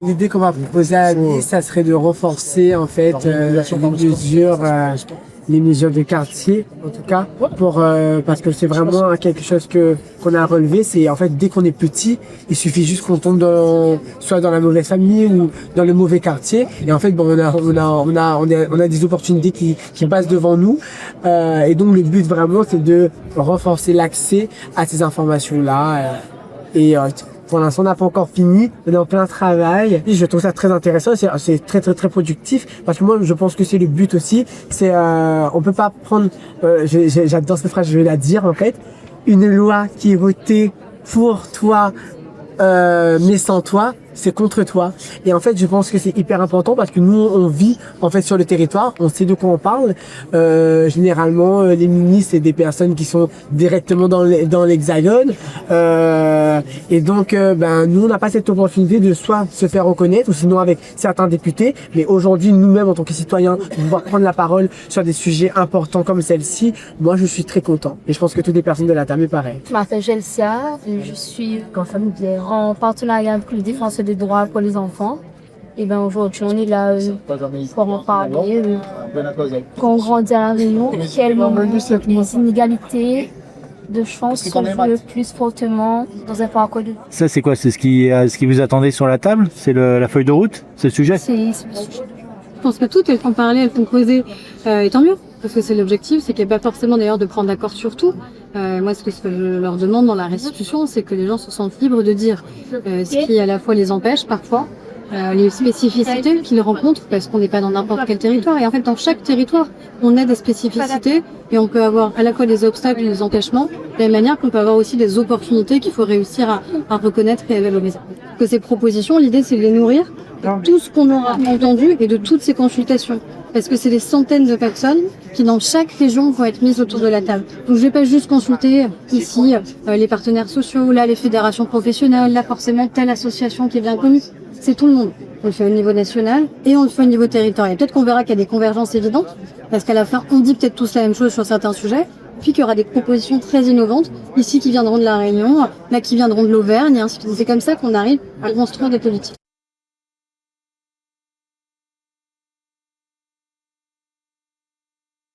L'idée qu'on va proposer à Alice, ça serait de renforcer en fait les mesures de quartier, en tout cas, parce que c'est vraiment quelque chose qu'on a relevé. C'est en fait dès qu'on est petit, il suffit juste qu'on tombe soit dans la mauvaise famille ou dans le mauvais quartier. Et en fait, bon, on a des opportunités qui passent devant nous. Et donc le but vraiment, c'est de renforcer l'accès à ces informations-là. Pour l'instant, on n'a pas encore fini. On est en plein travail. Je trouve ça très intéressant. C'est très, très, très productif. Parce que moi, je pense que c'est le but aussi. On peut pas prendre, j'adore cette phrase, je vais la dire, en fait. Une loi qui est votée pour toi, mais sans toi, c'est contre toi. Et en fait, je pense que c'est hyper important parce que nous, on vit en fait sur le territoire, on sait de quoi on parle. Généralement, les ministres, c'est des personnes qui sont directement dans l'Hexagone. Et donc, nous, on n'a pas cette opportunité de soit se faire reconnaître ou sinon avec certains députés. Mais aujourd'hui, nous-mêmes, en tant que citoyens, pouvoir prendre la parole sur des sujets importants comme celle-ci, moi, je suis très content. Et je pense que toutes les personnes de la table est pareil. Je m'appelle Gelsia, je suis en partenariat avec le défenseur des droits pour les enfants. Et aujourd'hui, on est là pour en parler. Quand on grandit à La Réunion, quel moment les inégalités de chance se jouent le plus fortement dans un parcours de... Ça, c'est quoi? C'est ce qui vous attendait sur la table? C'est la feuille de route? C'est le sujet? C'est le sujet. Je pense que toutes, elles font parler, elles font causer, et tant mieux, parce que c'est l'objectif, c'est qu'il n'y a pas forcément d'ailleurs de prendre d'accord sur tout. Moi, ce que je leur demande dans la restitution, c'est que les gens se sentent libres de dire ce qui à la fois les empêche parfois, les spécificités qu'ils rencontrent, parce qu'on n'est pas dans n'importe quel territoire. Et en fait, dans chaque territoire, on a des spécificités et on peut avoir à la fois des obstacles et des empêchements, de la même manière qu'on peut avoir aussi des opportunités qu'il faut réussir à reconnaître et à valoriser. Que ces propositions, l'idée, c'est de les nourrir de tout ce qu'on aura entendu et de toutes ces consultations. Parce que c'est des centaines de personnes qui, dans chaque région, vont être mises autour de la table. Donc, je vais pas juste consulter ici les partenaires sociaux, là, les fédérations professionnelles, là, forcément, telle association qui est bien connue. C'est tout le monde. On le fait au niveau national et on le fait au niveau territorial. Peut-être qu'on verra qu'il y a des convergences évidentes, parce qu'à la fin, on dit peut-être tous la même chose sur certains sujets, puis qu'il y aura des propositions très innovantes, ici qui viendront de La Réunion, là qui viendront de l'Auvergne, et ainsi de suite. C'est comme ça qu'on arrive à construire des politiques.